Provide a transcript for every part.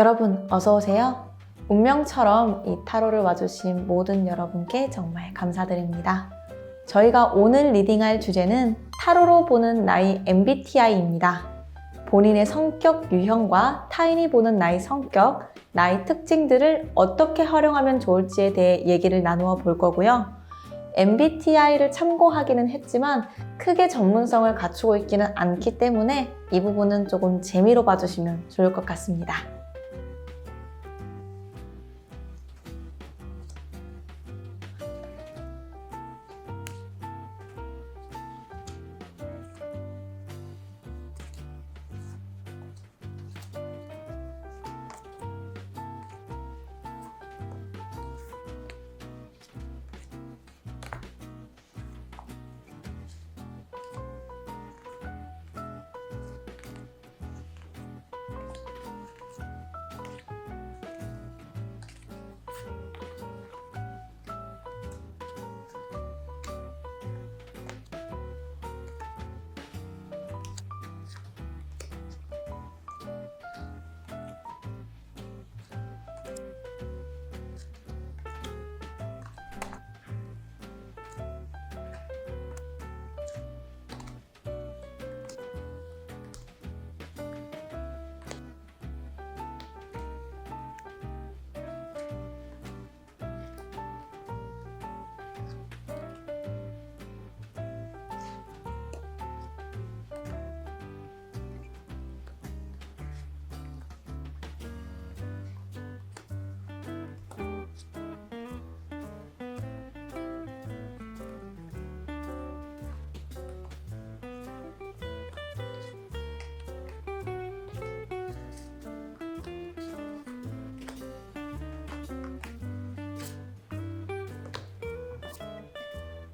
여러분 어서 오세요. 운명처럼 이 타로를 와주신 모든 여러분께 정말 감사드립니다. 저희가 오늘 리딩할 주제는 타로로 보는 나의 MBTI입니다. 본인의 성격 유형과 타인이 보는 나의 성격, 나의 특징들을 어떻게 활용하면 좋을지에 대해 얘기를 나누어 볼 거고요. MBTI를 참고하기는 했지만 크게 전문성을 갖추고 있기는 않기 때문에 이 부분은 조금 재미로 봐주시면 좋을 것 같습니다.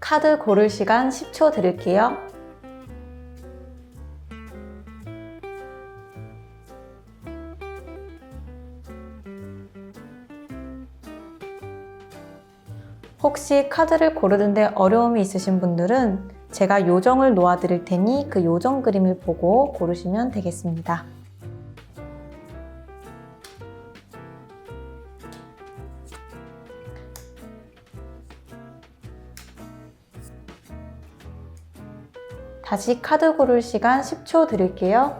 카드 고를 시간 10초 드릴게요. 혹시 카드를 고르는데 어려움이 있으신 분들은 제가 요정을 놓아드릴 테니 그 요정 그림을 보고 고르시면 되겠습니다. 다시 카드 고를 시간 10초 드릴게요.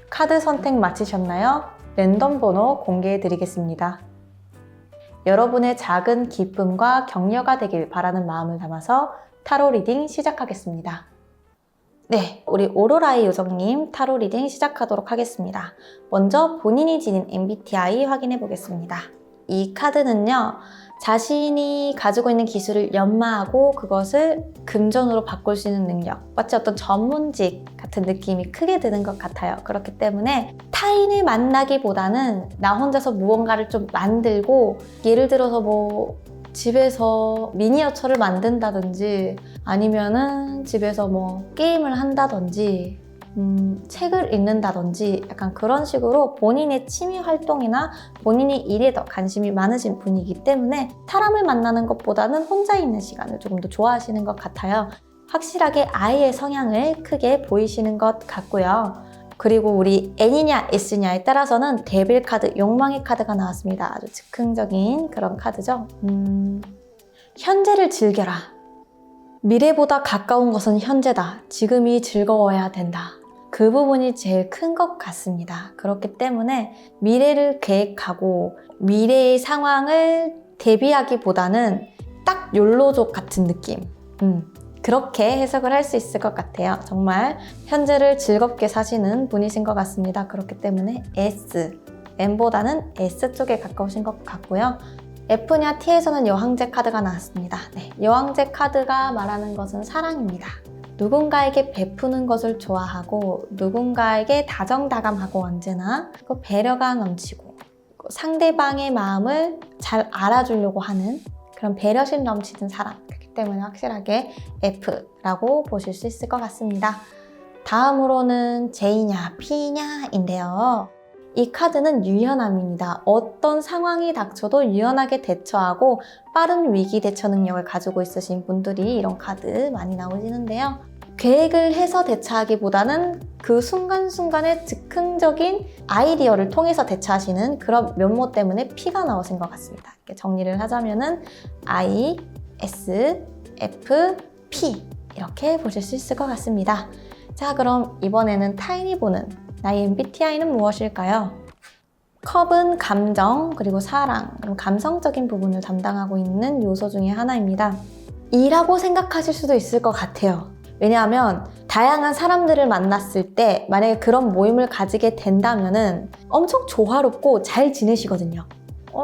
카드 선택 마치셨나요? 랜덤 번호 공개해 드리겠습니다. 여러분의 작은 기쁨과 격려가 되길 바라는 마음을 담아서 타로 리딩 시작하겠습니다. 네, 우리 오로라의 요정님 타로 리딩 시작하도록 하겠습니다. 먼저 본인이 지닌 MBTI 확인해 보겠습니다. 이 카드는요, 자신이 가지고 있는 기술을 연마하고 그것을 금전으로 바꿀 수 있는 능력, 마치 어떤 전문직 같은 느낌이 크게 드는 것 같아요. 그렇기 때문에 타인을 만나기보다는 나 혼자서 무언가를 좀 만들고, 예를 들어서 집에서 미니어처를 만든다든지 아니면은 집에서 게임을 한다든지 책을 읽는다든지 약간 그런 식으로 본인의 취미 활동이나 본인의 일에 더 관심이 많으신 분이기 때문에 사람을 만나는 것보다는 혼자 있는 시간을 조금 더 좋아하시는 것 같아요. 확실하게 I의 성향을 크게 보이시는 것 같고요. 그리고 우리 N이냐 S냐에 따라서는 데빌 카드, 욕망의 카드가 나왔습니다. 아주 즉흥적인 그런 카드죠. 현재를 즐겨라. 미래보다 가까운 것은 현재다. 지금이 즐거워야 된다. 그 부분이 제일 큰 것 같습니다. 그렇기 때문에 미래를 계획하고 미래의 상황을 대비하기보다는 딱 욜로족 같은 느낌. 그렇게 해석을 할 수 있을 것 같아요. 정말 현재를 즐겁게 사시는 분이신 것 같습니다. 그렇기 때문에 S, M보다는 S 쪽에 가까우신 것 같고요. F냐 T에서는 여왕제 카드가 나왔습니다. 네, 여왕제 카드가 말하는 것은 사랑입니다. 누군가에게 베푸는 것을 좋아하고 누군가에게 다정다감하고 언제나 배려가 넘치고 상대방의 마음을 잘 알아주려고 하는 그런 배려심 넘치는 사람. 때문에 확실하게 F라고 보실 수 있을 것 같습니다. 다음으로는 J냐 P냐인데요. 이 카드는 유연함입니다. 어떤 상황이 닥쳐도 유연하게 대처하고 빠른 위기 대처 능력을 가지고 있으신 분들이 이런 카드 많이 나오시는데요. 계획을 해서 대처하기보다는 그 순간순간의 즉흥적인 아이디어를 통해서 대처하시는 그런 면모 때문에 P가 나오신 것 같습니다. 이렇게 정리를 하자면은 I, S, F, P 이렇게 보실 수 있을 것 같습니다. 자, 그럼 이번에는 타인이 보는 나의 MBTI는 무엇일까요? 컵은 감정, 그리고 사랑, 그리고 감성적인 부분을 담당하고 있는 요소 중에 하나입니다. E라고 생각하실 수도 있을 것 같아요. 왜냐하면 다양한 사람들을 만났을 때 만약에 그런 모임을 가지게 된다면은 엄청 조화롭고 잘 지내시거든요.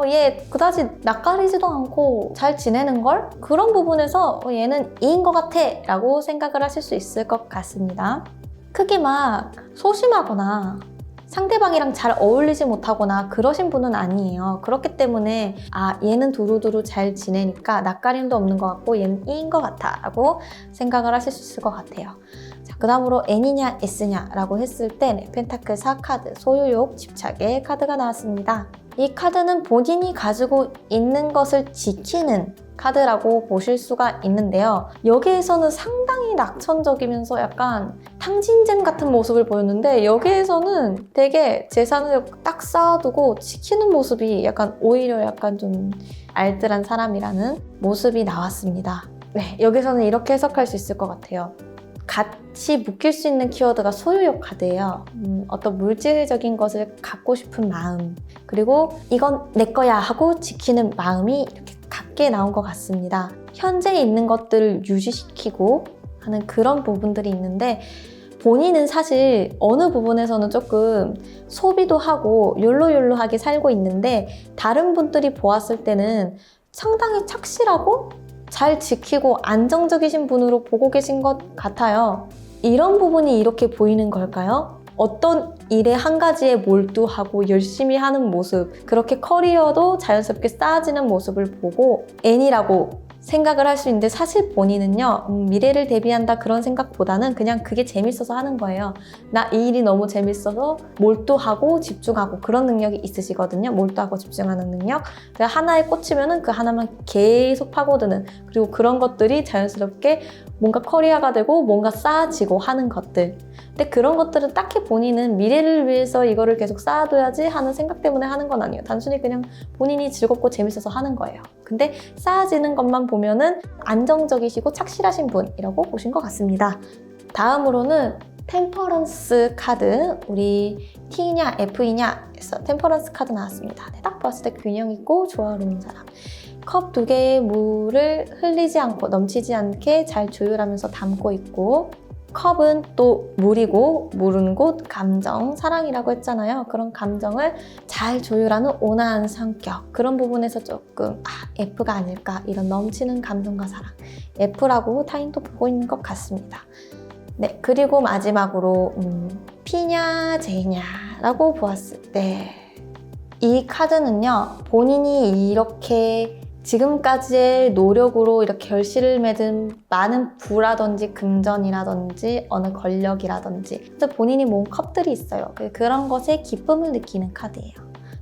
얘 그다지 낯가리지도 않고 잘 지내는걸? 그런 부분에서 얘는 E인 것 같아 라고 생각을 하실 수 있을 것 같습니다. 크게 막 소심하거나 상대방이랑 잘 어울리지 못하거나 그러신 분은 아니에요. 그렇기 때문에 얘는 두루두루 잘 지내니까 낯가림도 없는 것 같고 얘는 E인 것 같아 라고 생각을 하실 수 있을 것 같아요. 자, 그 다음으로 N이냐 S냐 라고 했을 때 펜타클 4카드 소유욕 집착의 카드가 나왔습니다. 이 카드는 본인이 가지고 있는 것을 지키는 카드라고 보실 수가 있는데요. 여기에서는 상당히 낙천적이면서 약간 탕진잼 같은 모습을 보였는데 여기에서는 되게 재산을 딱 쌓아두고 지키는 모습이 약간 오히려 약간 좀 알뜰한 사람이라는 모습이 나왔습니다. 네, 여기서는 이렇게 해석할 수 있을 것 같아요. 같이 묶일 수 있는 키워드가 소유욕 카드예요. 어떤 물질적인 것을 갖고 싶은 마음, 그리고 이건 내 거야 하고 지키는 마음이 이렇게 같게 나온 것 같습니다. 현재 있는 것들을 유지시키고 하는 그런 부분들이 있는데 본인은 사실 어느 부분에서는 조금 소비도 하고 욜로욜로하게 살고 있는데 다른 분들이 보았을 때는 상당히 착실하고 잘 지키고 안정적이신 분으로 보고 계신 것 같아요. 이런 부분이 이렇게 보이는 걸까요? 어떤 일에 한 가지에 몰두하고 열심히 하는 모습, 그렇게 커리어도 자연스럽게 쌓아지는 모습을 보고 N이라고 생각을 할 수 있는데 사실 본인은요, 미래를 대비한다 그런 생각보다는 그냥 그게 재밌어서 하는 거예요. 나 이 일이 너무 재밌어서 몰두하고 집중하고 그런 능력이 있으시거든요. 몰두하고 집중하는 능력. 하나에 꽂히면은 그 하나만 계속 파고드는, 그리고 그런 것들이 자연스럽게 뭔가 커리어가 되고 뭔가 쌓아지고 하는 것들. 근데 그런 것들은 딱히 본인은 미래를 위해서 이거를 계속 쌓아둬야지 하는 생각 때문에 하는 건 아니에요. 단순히 그냥 본인이 즐겁고 재밌어서 하는 거예요. 근데 쌓아지는 것만 보면은 안정적이시고 착실하신 분이라고 보신 것 같습니다. 다음으로는 템퍼런스 카드, 우리 T냐 F이냐 해서 템퍼런스 카드 나왔습니다. 딱 봤을 때 균형 있고 조화로운 사람. 컵 2개의 물을 흘리지 않고 넘치지 않게 잘 조율하면서 담고 있고, 컵은 또 물이고 물은 곧 감정, 사랑이라고 했잖아요. 그런 감정을 잘 조율하는 온화한 성격, 그런 부분에서 조금 F가 아닐까, 이런 넘치는 감동과 사랑, F라고 타인도 보고 있는 것 같습니다. 네, 그리고 마지막으로 P냐 J냐 라고 보았을 때 이 카드는요, 본인이 이렇게 지금까지의 노력으로 이렇게 결실을 맺은 많은 부라든지 금전이라든지 어느 권력이라든지 본인이 모은 컵들이 있어요. 그런 것에 기쁨을 느끼는 카드예요.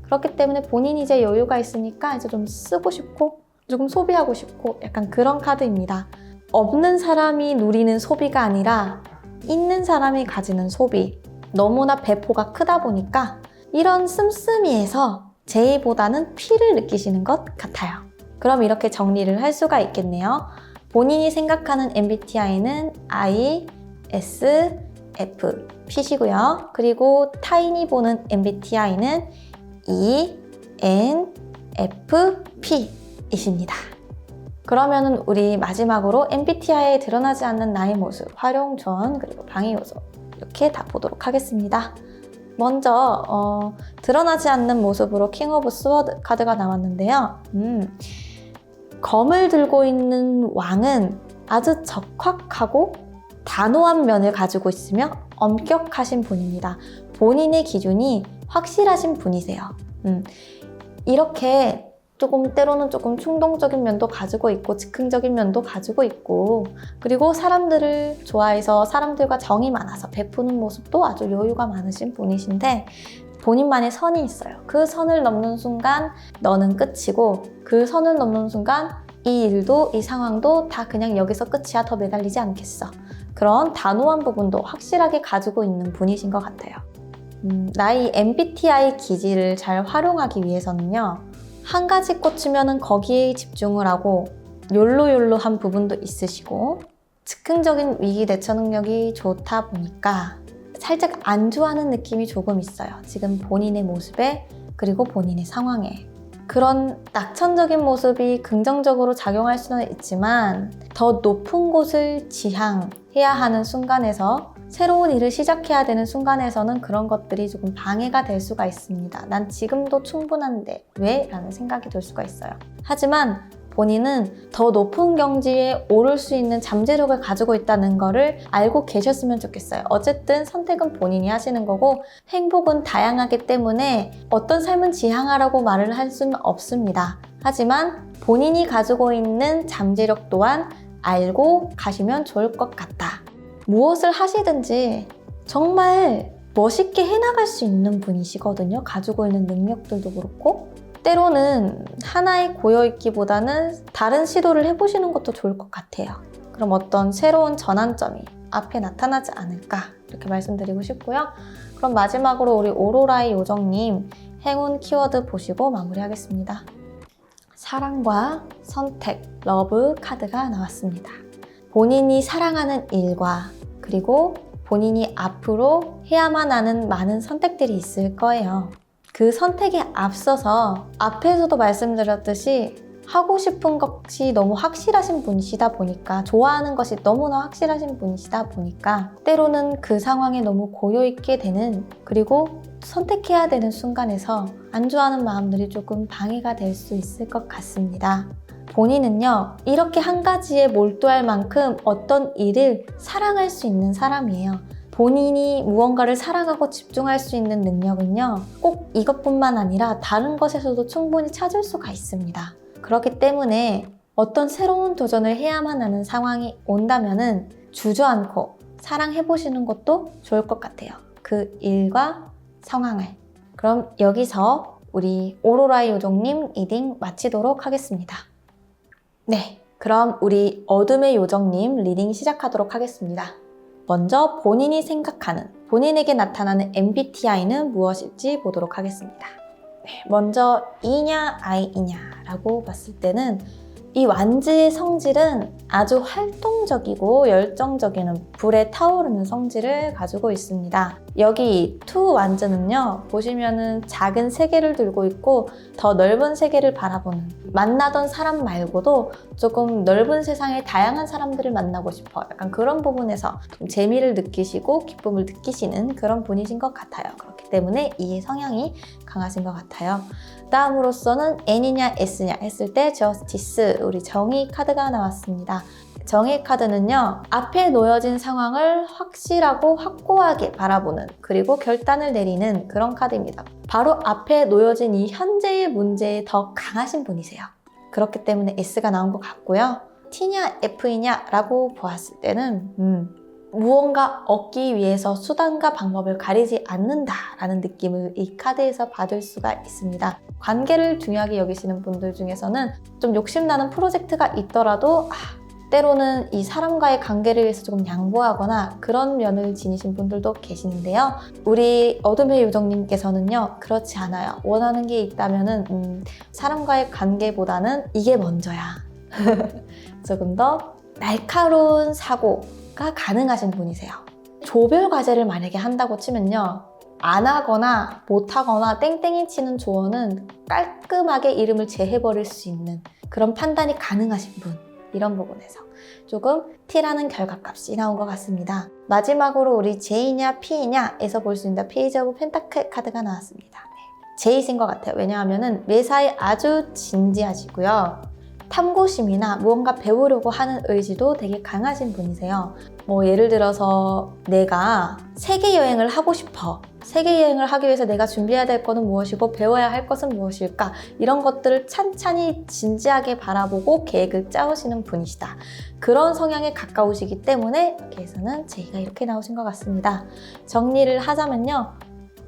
그렇기 때문에 본인이 이제 여유가 있으니까 이제 좀 쓰고 싶고 조금 소비하고 싶고 약간 그런 카드입니다. 없는 사람이 누리는 소비가 아니라 있는 사람이 가지는 소비. 너무나 배포가 크다 보니까 이런 씀씀이에서 J보다는 P를 느끼시는 것 같아요. 그럼 이렇게 정리를 할 수가 있겠네요. 본인이 생각하는 MBTI는 I, S, F, P시고요. 그리고 타인이 보는 MBTI는 E, N, F, P이십니다. 그러면은 우리 마지막으로 MBTI에 드러나지 않는 나의 모습, 활용 조언, 그리고 방해 요소 이렇게 다 보도록 하겠습니다. 먼저 드러나지 않는 모습으로 킹 오브 스워드 카드가 나왔는데요. 검을 들고 있는 왕은 아주 적확하고 단호한 면을 가지고 있으며 엄격하신 분입니다. 본인의 기준이 확실하신 분이세요. 이렇게 때로는 조금 충동적인 면도 가지고 있고 즉흥적인 면도 가지고 있고, 그리고 사람들을 좋아해서 사람들과 정이 많아서 베푸는 모습도 아주 여유가 많으신 분이신데, 본인만의 선이 있어요. 그 선을 넘는 순간 너는 끝이고 그 선을 넘는 순간 이 일도 이 상황도 다 그냥 여기서 끝이야. 더 매달리지 않겠어. 그런 단호한 부분도 확실하게 가지고 있는 분이신 것 같아요. 나의 MBTI 기질을 잘 활용하기 위해서는요. 한 가지 꽂히면은 거기에 집중을 하고 욜로욜로한 부분도 있으시고 즉흥적인 위기 대처 능력이 좋다 보니까 살짝 안주하는 느낌이 조금 있어요. 지금 본인의 모습에 그리고 본인의 상황에. 그런 낙천적인 모습이 긍정적으로 작용할 수는 있지만 더 높은 곳을 지향해야 하는 순간에서 새로운 일을 시작해야 되는 순간에서는 그런 것들이 조금 방해가 될 수가 있습니다. 난 지금도 충분한데 왜? 라는 생각이 들 수가 있어요. 하지만 본인은 더 높은 경지에 오를 수 있는 잠재력을 가지고 있다는 거를 알고 계셨으면 좋겠어요. 어쨌든 선택은 본인이 하시는 거고 행복은 다양하기 때문에 어떤 삶은 지향하라고 말을 할 수는 없습니다. 하지만 본인이 가지고 있는 잠재력 또한 알고 가시면 좋을 것 같다. 무엇을 하시든지 정말 멋있게 해나갈 수 있는 분이시거든요. 가지고 있는 능력들도 그렇고 때로는 하나에 고여있기보다는 다른 시도를 해보시는 것도 좋을 것 같아요. 그럼 어떤 새로운 전환점이 앞에 나타나지 않을까 이렇게 말씀드리고 싶고요. 그럼 마지막으로 우리 오로라의 요정님 행운 키워드 보시고 마무리하겠습니다. 사랑과 선택, 러브 카드가 나왔습니다. 본인이 사랑하는 일과 그리고 본인이 앞으로 해야만 하는 많은 선택들이 있을 거예요. 그 선택에 앞서서 앞에서도 말씀드렸듯이 하고 싶은 것이 너무 확실하신 분이시다 보니까 좋아하는 것이 너무나 확실하신 분이시다 보니까 때로는 그 상황에 너무 고여있게 되는 그리고 선택해야 되는 순간에서 안주하는 마음들이 조금 방해가 될 수 있을 것 같습니다. 본인은요 이렇게 한 가지에 몰두할 만큼 어떤 일을 사랑할 수 있는 사람이에요. 본인이 무언가를 사랑하고 집중할 수 있는 능력은요 꼭 이것뿐만 아니라 다른 것에서도 충분히 찾을 수가 있습니다. 그렇기 때문에 어떤 새로운 도전을 해야만 하는 상황이 온다면은 주저앉고 사랑해보시는 것도 좋을 것 같아요. 그 일과 상황을. 그럼 여기서 우리 오로라의 요정님 리딩 마치도록 하겠습니다. 네, 그럼 우리 어둠의 요정님 리딩 시작하도록 하겠습니다. 먼저 본인이 생각하는, 본인에게 나타나는 MBTI는 무엇일지 보도록 하겠습니다. 네, 먼저 E냐 I냐 라고 봤을 때는 이 완즈의 성질은 아주 활동적이고 열정적인 불에 타오르는 성질을 가지고 있습니다. 여기 투 완즈는요 보시면은 작은 세계를 들고 있고 더 넓은 세계를 바라보는 만나던 사람 말고도 조금 넓은 세상의 다양한 사람들을 만나고 싶어 약간 그런 부분에서 좀 재미를 느끼시고 기쁨을 느끼시는 그런 분이신 것 같아요. 그렇기 때문에 이 성향이 강하신 것 같아요. 다음으로서는 N이냐 S냐 했을 때 저스티스 우리 정의 카드가 나왔습니다. 정의 카드는요 앞에 놓여진 상황을 확실하고 확고하게 바라보는 그리고 결단을 내리는 그런 카드입니다. 바로 앞에 놓여진 이 현재의 문제에 더 강하신 분이세요. 그렇기 때문에 S가 나온 것 같고요. T냐 F이냐 라고 보았을 때는 무언가 얻기 위해서 수단과 방법을 가리지 않는다라는 느낌을 이 카드에서 받을 수가 있습니다. 관계를 중요하게 여기시는 분들 중에서는 좀 욕심나는 프로젝트가 있더라도 때로는 이 사람과의 관계를 위해서 조금 양보하거나 그런 면을 지니신 분들도 계시는데요. 우리 어둠의 요정님께서는요 그렇지 않아요. 원하는 게 있다면은 사람과의 관계보다는 이게 먼저야. 조금 더 날카로운 사고가 가능하신 분이세요. 조별 과제를 만약에 한다고 치면요 안 하거나 못 하거나 땡땡이 치는 조언은 깔끔하게 이름을 제해버릴 수 있는 그런 판단이 가능하신 분, 이런 부분에서 조금 T라는 결과값이 나온 것 같습니다. 마지막으로 우리 J냐 P냐 에서 볼 수 있는 페이지 오브 펜타클 카드가 나왔습니다. J이신 것 같아요. 왜냐하면 매사에 아주 진지하시고요. 탐구심이나 무언가 배우려고 하는 의지도 되게 강하신 분이세요. 뭐 예를 들어서 내가 세계 여행을 하고 싶어. 세계 여행을 하기 위해서 내가 준비해야 될 것은 무엇이고 배워야 할 것은 무엇일까? 이런 것들을 찬찬히 진지하게 바라보고 계획을 짜오시는 분이시다. 그런 성향에 가까우시기 때문에 여기에서는 J가 이렇게 나오신 것 같습니다. 정리를 하자면요.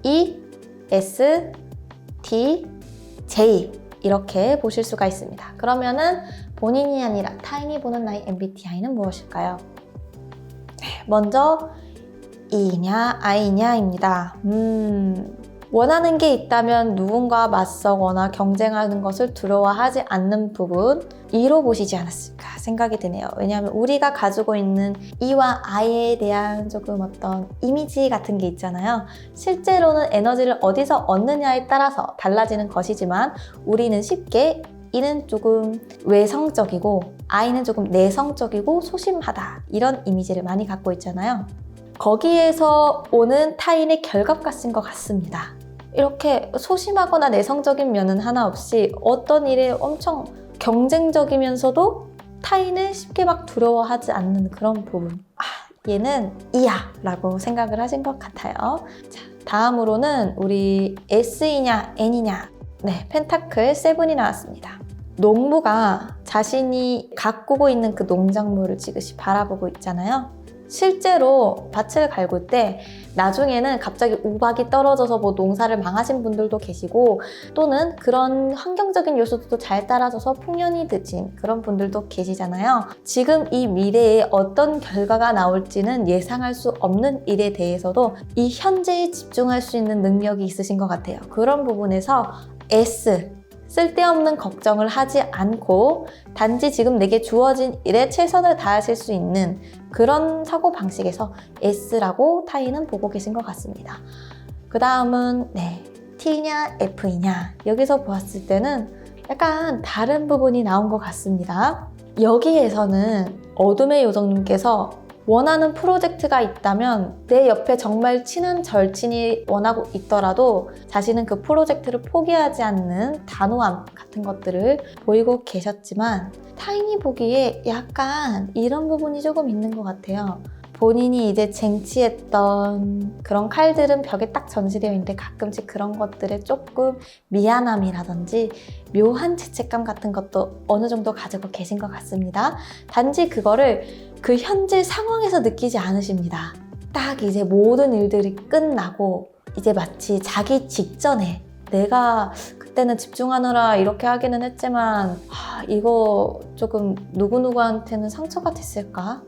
이 S, T, J 이렇게 보실 수가 있습니다. 그러면은 본인이 아니라 타인이 보는 나의 MBTI는 무엇일까요? 먼저 E냐 I냐입니다. 원하는 게 있다면 누군가 맞서거나 경쟁하는 것을 두려워하지 않는 부분 E로 보시지 않았을까 생각이 드네요. 왜냐하면 우리가 가지고 있는 E와 I에 대한 조금 어떤 이미지 같은 게 있잖아요. 실제로는 에너지를 어디서 얻느냐에 따라서 달라지는 것이지만 우리는 쉽게 E는 조금 외성적이고 I는 조금 내성적이고 소심하다 이런 이미지를 많이 갖고 있잖아요. 거기에서 오는 타인의 결과 같은 것 같습니다. 이렇게 소심하거나 내성적인 면은 하나 없이 어떤 일에 엄청 경쟁적이면서도 타인을 쉽게 막 두려워하지 않는 그런 부분. 얘는 E야 라고 생각을 하신 것 같아요. 자, 다음으로는 우리 S이냐 N이냐. 네, 펜타클 7이 나왔습니다. 농부가 자신이 가꾸고 있는 그 농작물을 지그시 바라보고 있잖아요. 실제로 밭을 갈굴 때 나중에는 갑자기 우박이 떨어져서 뭐 농사를 망하신 분들도 계시고 또는 그런 환경적인 요소도 잘 따라져서 풍년이 늦은 그런 분들도 계시잖아요. 지금 이 미래에 어떤 결과가 나올지는 예상할 수 없는 일에 대해서도 이 현재에 집중할 수 있는 능력이 있으신 것 같아요. 그런 부분에서 S 쓸데없는 걱정을 하지 않고 단지 지금 내게 주어진 일에 최선을 다하실 수 있는 그런 사고방식에서 S라고 타인은 보고 계신 것 같습니다. 그 다음은 T냐 F이냐 여기서 보았을 때는 약간 다른 부분이 나온 것 같습니다. 여기에서는 어둠의 요정님께서 원하는 프로젝트가 있다면 내 옆에 정말 친한 절친이 원하고 있더라도 자신은 그 프로젝트를 포기하지 않는 단호함 같은 것들을 보이고 계셨지만 타인이 보기에 약간 이런 부분이 조금 있는 것 같아요. 본인이 이제 쟁취했던 그런 칼들은 벽에 딱 전시되어 있는데 가끔씩 그런 것들에 조금 미안함이라든지 묘한 죄책감 같은 것도 어느 정도 가지고 계신 것 같습니다. 단지 그거를 그 현재 상황에서 느끼지 않으십니다. 딱 이제 모든 일들이 끝나고 이제 마치 자기 직전에 내가 그때는 집중하느라 이렇게 하기는 했지만 이거 조금 누구누구한테는 상처가 됐을까?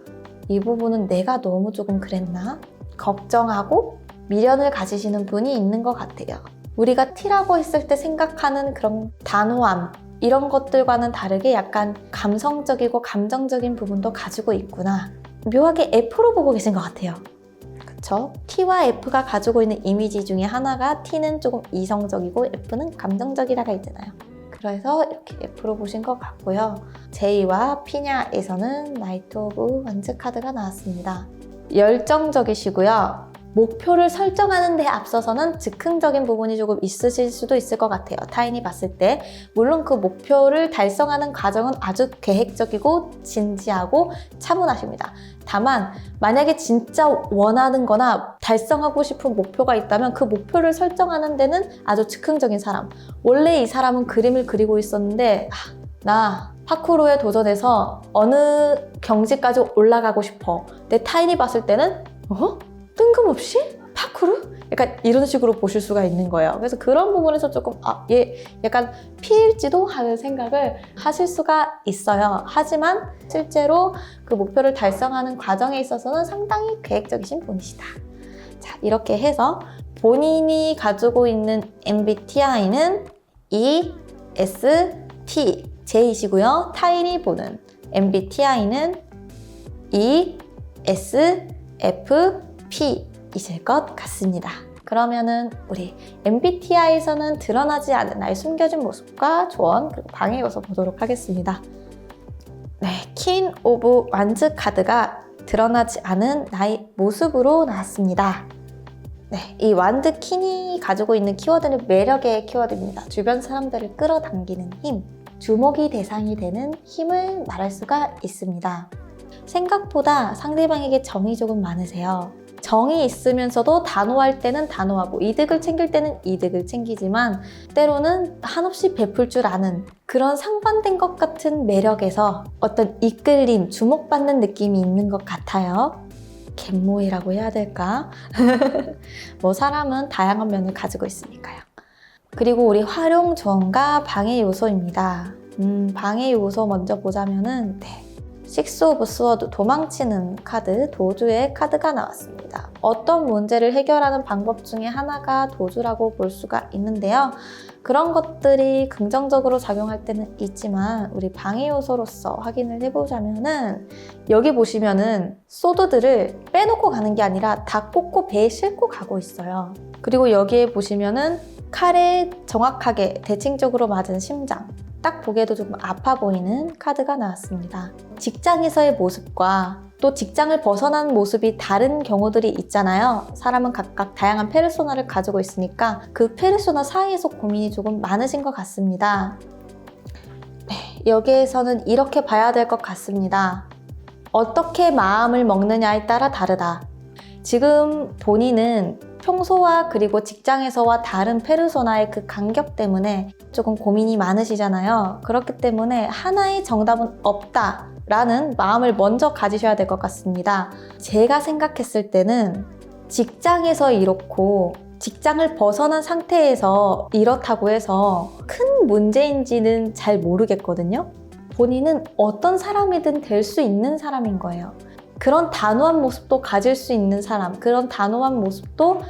이 부분은 내가 너무 조금 그랬나? 걱정하고 미련을 가지시는 분이 있는 것 같아요. 우리가 T라고 했을 때 생각하는 그런 단호함 이런 것들과는 다르게 약간 감성적이고 감정적인 부분도 가지고 있구나. 묘하게 F로 보고 계신 것 같아요. 그쵸? T와 F가 가지고 있는 이미지 중에 하나가 T는 조금 이성적이고 F는 감정적이라가 있잖아요. 그래서 이렇게 F로 보신 것 같고요. J와 P냐에서는 나이트 오브 완즈 카드가 나왔습니다. 열정적이시고요. 목표를 설정하는 데 앞서서는 즉흥적인 부분이 조금 있으실 수도 있을 것 같아요. 타인이 봤을 때. 물론 그 목표를 달성하는 과정은 아주 계획적이고 진지하고 차분하십니다. 다만 만약에 진짜 원하는 거나 달성하고 싶은 목표가 있다면 그 목표를 설정하는 데는 아주 즉흥적인 사람. 원래 이 사람은 그림을 그리고 있었는데 나 파쿠르에 도전해서 어느 경지까지 올라가고 싶어. 내 타인이 봤을 때는 뜬금없이? 파쿠르? 약간 이런 식으로 보실 수가 있는 거예요. 그래서 그런 부분에서 조금 얘 약간 P일지도 하는 생각을 하실 수가 있어요. 하지만 실제로 그 목표를 달성하는 과정에 있어서는 상당히 계획적이신 분이시다. 자, 이렇게 해서 본인이 가지고 있는 MBTI는 E, S, T, J이시고요. 타인이 보는 MBTI는 E, S, F, P이실 것 같습니다. 그러면은 우리 MBTI에서는 드러나지 않은 나의 숨겨진 모습과 조언 그리고 방해 요소 보도록 하겠습니다. 퀸 오브 완즈 카드가 드러나지 않은 나의 모습으로 나왔습니다. 이 완드 퀸이 가지고 있는 키워드는 매력의 키워드입니다. 주변 사람들을 끌어당기는 힘, 주목이 대상이 되는 힘을 말할 수가 있습니다. 생각보다 상대방에게 정이 조금 많으세요. 정이 있으면서도 단호할 때는 단호하고 이득을 챙길 때는 이득을 챙기지만 때로는 한없이 베풀 줄 아는 그런 상반된 것 같은 매력에서 어떤 이끌림, 주목받는 느낌이 있는 것 같아요. 갯모이라고 해야 될까? 뭐 사람은 다양한 면을 가지고 있으니까요. 그리고 우리 활용 조언과 방해 요소입니다. 방해 요소 먼저 보자면은 식스 오브 스워드, 도망치는 카드, 도주의 카드가 나왔습니다. 어떤 문제를 해결하는 방법 중에 하나가 도주라고 볼 수가 있는데요. 그런 것들이 긍정적으로 작용할 때는 있지만 우리 방해 요소로서 확인을 해보자면은 여기 보시면은 소드들을 빼놓고 가는 게 아니라 다 꽂고 배에 싣고 가고 있어요. 그리고 여기에 보시면은 칼에 정확하게 대칭적으로 맞은 심장, 딱 보기에도 조금 아파 보이는 카드가 나왔습니다. 직장에서의 모습과 또 직장을 벗어난 모습이 다른 경우들이 있잖아요. 사람은 각각 다양한 페르소나를 가지고 있으니까 그 페르소나 사이에서 고민이 조금 많으신 것 같습니다. 여기에서는 이렇게 봐야 될 것 같습니다. 어떻게 마음을 먹느냐에 따라 다르다. 지금 본인은 평소와 그리고 직장에서와 다른 페르소나의 그 간격 때문에 조금 고민이 많으시잖아요. 그렇기 때문에 하나의 정답은 없다라는 마음을 먼저 가지셔야 될 것 같습니다. 제가 생각했을 때는 직장에서 이렇고 직장을 벗어난 상태에서 이렇다고 해서 큰 문제인지는 잘 모르겠거든요. 본인은 어떤 사람이든 될 수 있는 사람인 거예요. 그런 단호한 모습도 가질 수 있는 사람, 그런 단호한 모습도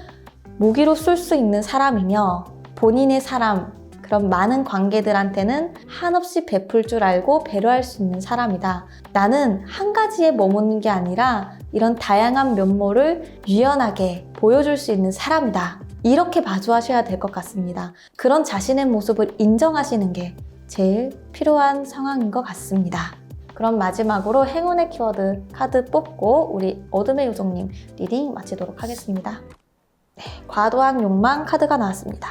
무기로 쓸 수 있는 사람이며 본인의 사람, 그런 많은 관계들한테는 한없이 베풀 줄 알고 배려할 수 있는 사람이다. 나는 한 가지에 머무는 게 아니라 이런 다양한 면모를 유연하게 보여줄 수 있는 사람이다. 이렇게 마주하셔야 될 것 같습니다. 그런 자신의 모습을 인정하시는 게 제일 필요한 상황인 것 같습니다. 그럼 마지막으로 행운의 키워드 카드 뽑고 우리 어둠의 요정님 리딩 마치도록 하겠습니다. 과도한 욕망 카드가 나왔습니다.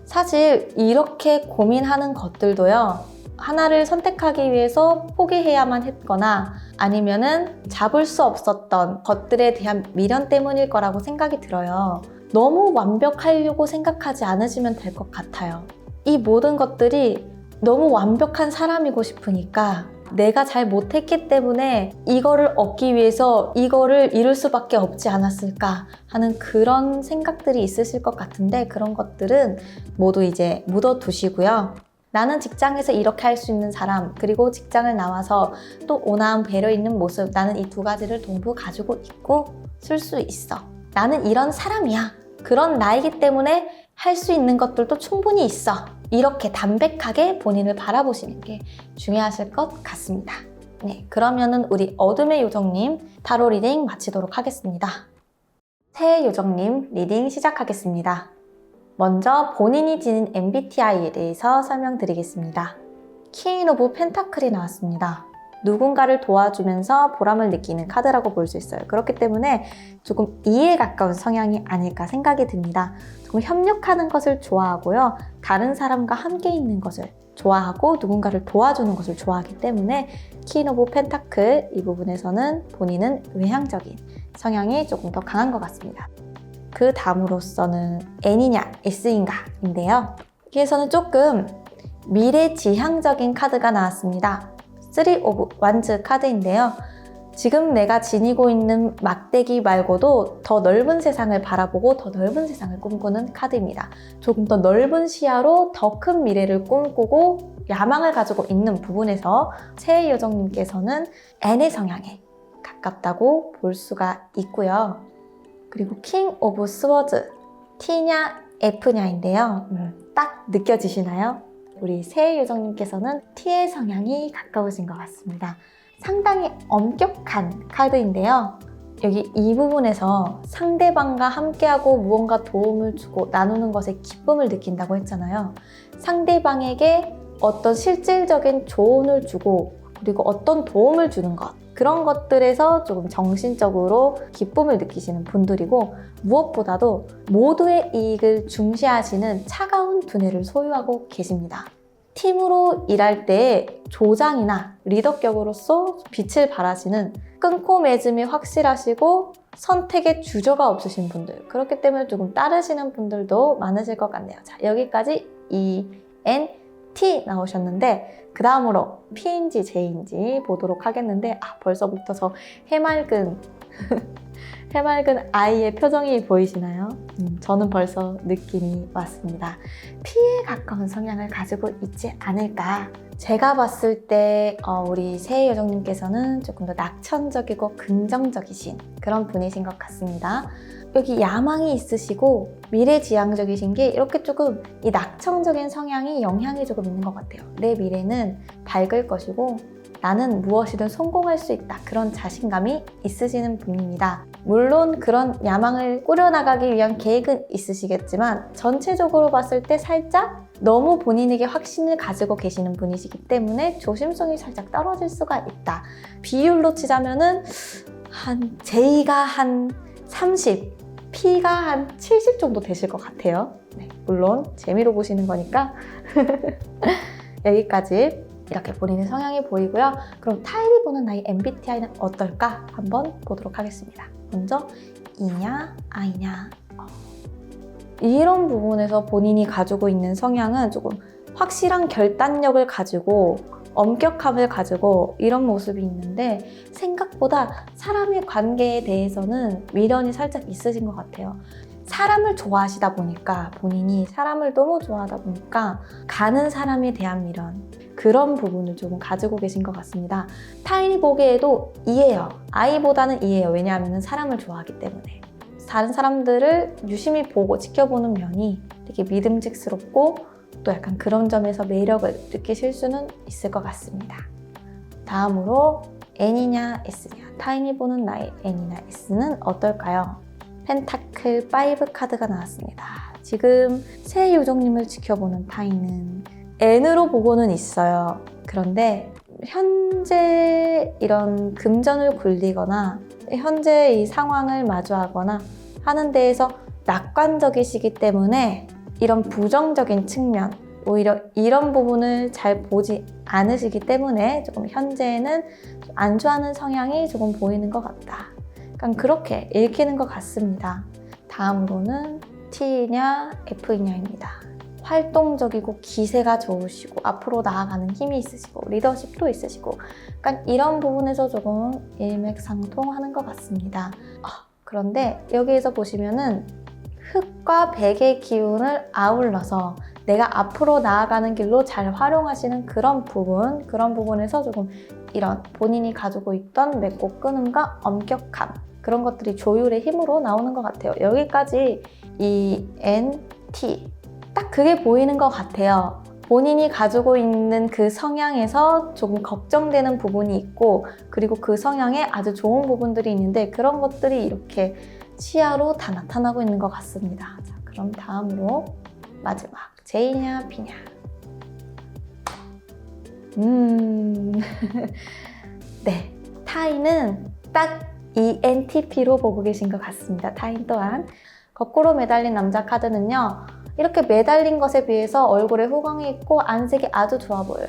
사실 이렇게 고민하는 것들도요, 하나를 선택하기 위해서 포기해야만 했거나 아니면은 잡을 수 없었던 것들에 대한 미련 때문일 거라고 생각이 들어요. 너무 완벽하려고 생각하지 않으시면 될 것 같아요. 이 모든 것들이 너무 완벽한 사람이고 싶으니까 내가 잘 못했기 때문에 이거를 얻기 위해서 이거를 이룰 수밖에 없지 않았을까 하는 그런 생각들이 있으실 것 같은데 그런 것들은 모두 이제 묻어두시고요. 나는 직장에서 이렇게 할 수 있는 사람, 그리고 직장을 나와서 또 온화한 배려 있는 모습, 나는 이 두 가지를 동부 가지고 있고 쓸 수 있어. 나는 이런 사람이야. 그런 나이기 때문에 할 수 있는 것들도 충분히 있어. 이렇게 담백하게 본인을 바라보시는 게 중요하실 것 같습니다. 네, 그러면은 우리 어둠의 요정님 타로 리딩 마치도록 하겠습니다. 새해 요정님 리딩 시작하겠습니다. 먼저 본인이 지닌 MBTI에 대해서 설명드리겠습니다. 퀸 오브 펜타클이 나왔습니다. 누군가를 도와주면서 보람을 느끼는 카드라고 볼 수 있어요. 그렇기 때문에 조금 이에 가까운 성향이 아닐까 생각이 듭니다. 조금 협력하는 것을 좋아하고요. 다른 사람과 함께 있는 것을 좋아하고 누군가를 도와주는 것을 좋아하기 때문에 퀸 오브 펜타클 이 부분에서는 본인은 외향적인 성향이 조금 더 강한 것 같습니다. 그 다음으로서는 N이냐 S인가 인데요. 여기에서는 조금 미래지향적인 카드가 나왔습니다. 3 오브 완즈 카드인데요. 지금 내가 지니고 있는 막대기 말고도 더 넓은 세상을 바라보고 더 넓은 세상을 꿈꾸는 카드입니다. 조금 더 넓은 시야로 더 큰 미래를 꿈꾸고 야망을 가지고 있는 부분에서 새해 요정님께서는 N의 성향에 가깝다고 볼 수가 있고요. 그리고 킹 오브 스워드, T냐 F냐인데요. 딱 느껴지시나요? 우리 새해 요정님께서는 T의 성향이 가까우신 것 같습니다. 상당히 엄격한 카드인데요. 여기 이 부분에서 상대방과 함께하고 무언가 도움을 주고 나누는 것에 기쁨을 느낀다고 했잖아요. 상대방에게 어떤 실질적인 조언을 주고 그리고 어떤 도움을 주는 것, 그런 것들에서 조금 정신적으로 기쁨을 느끼시는 분들이고 무엇보다도 모두의 이익을 중시하시는 차가운 두뇌를 소유하고 계십니다. 팀으로 일할 때 조장이나 리더격으로서 빛을 발하시는 끊고 맺음이 확실하시고 선택의 주저가 없으신 분들, 그렇기 때문에 조금 따르시는 분들도 많으실 것 같네요. 자, 여기까지 ENT 나오셨는데 그 다음으로 P인지 J인지 보도록 하겠는데 벌써부터 저 해맑은 해맑은 아이의 표정이 보이시나요? 저는 벌써 느낌이 왔습니다. P에 가까운 성향을 가지고 있지 않을까? 제가 봤을 때 우리 세혜 요정님께서는 조금 더 낙천적이고 긍정적이신 그런 분이신 것 같습니다. 여기 야망이 있으시고 미래지향적이신 게 이렇게 조금 이 낙천적인 성향이 영향이 조금 있는 것 같아요. 내 미래는 밝을 것이고 나는 무엇이든 성공할 수 있다. 그런 자신감이 있으시는 분입니다. 물론 그런 야망을 꾸려나가기 위한 계획은 있으시겠지만 전체적으로 봤을 때 살짝 너무 본인에게 확신을 가지고 계시는 분이시기 때문에 조심성이 살짝 떨어질 수가 있다. 비율로 치자면은 J가 한 30, P가 한 70 정도 되실 것 같아요. 네, 물론 재미로 보시는 거니까 여기까지 이렇게 본인의 성향이 보이고요. 그럼 타일이 보는 나의 MBTI는 어떨까? 한번 보도록 하겠습니다. 먼저 E냐, I냐. 이런 부분에서 본인이 가지고 있는 성향은 조금 확실한 결단력을 가지고 엄격함을 가지고 이런 모습이 있는데 생각보다 사람의 관계에 대해서는 미련이 살짝 있으신 것 같아요. 사람을 좋아하시다 보니까 본인이 사람을 너무 좋아하다 보니까 가는 사람에 대한 미련 그런 부분을 조금 가지고 계신 것 같습니다. 타인이 보기에도 E예요. I보다는 E예요. 왜냐하면 사람을 좋아하기 때문에. 다른 사람들을 유심히 보고 지켜보는 면이 되게 믿음직스럽고 또 약간 그런 점에서 매력을 느끼실 수는 있을 것 같습니다. 다음으로 N이냐 S냐 타인이 보는 나의 N이나 S는 어떨까요? 펜타클 5 카드가 나왔습니다. 지금 세혜 요정님을 지켜보는 타인은 N으로 보고는 있어요. 그런데 현재 이런 금전을 굴리거나 현재 이 상황을 마주하거나 하는 데에서 낙관적이시기 때문에 이런 부정적인 측면, 오히려 이런 부분을 잘 보지 않으시기 때문에 조금 현재는 안 좋아하는 성향이 조금 보이는 것 같다. 약간 그렇게 읽히는 것 같습니다. 다음으로는 T냐 F냐입니다. 활동적이고 기세가 좋으시고 앞으로 나아가는 힘이 있으시고 리더십도 있으시고 약간 이런 부분에서 조금 일맥상통하는 것 같습니다. 그런데 여기에서 보시면은 흙과 백의 기운을 아울러서 내가 앞으로 나아가는 길로 잘 활용하시는 그런 부분에서 조금 이런 본인이 가지고 있던 맺고 끊음과 엄격함 그런 것들이 조율의 힘으로 나오는 것 같아요. 여기까지 이 N, T 딱 그게 보이는 것 같아요. 본인이 가지고 있는 그 성향에서 조금 걱정되는 부분이 있고 그리고 그 성향에 아주 좋은 부분들이 있는데 그런 것들이 이렇게 시야로 다 나타나고 있는 것 같습니다. 자, 그럼 다음으로 마지막 J냐 P냐 네, 타인은 딱 ENTP로 보고 계신 것 같습니다. 타인 또한 거꾸로 매달린 남자 카드는요 이렇게 매달린 것에 비해서 얼굴에 후광이 있고 안색이 아주 좋아 보여요.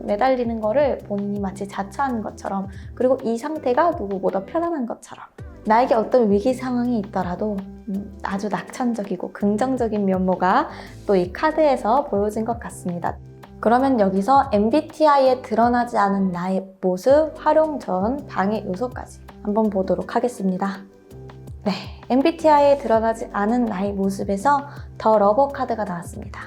매달리는 거를 본인이 마치 자처하는 것처럼 그리고 이 상태가 누구보다 편안한 것처럼 나에게 어떤 위기 상황이 있더라도 아주 낙천적이고 긍정적인 면모가 또 이 카드에서 보여진 것 같습니다. 그러면 여기서 MBTI에 드러나지 않은 나의 모습, 활용 전 방해 요소까지 한번 보도록 하겠습니다. 네, MBTI에 드러나지 않은 나의 모습에서 더 러버 카드가 나왔습니다.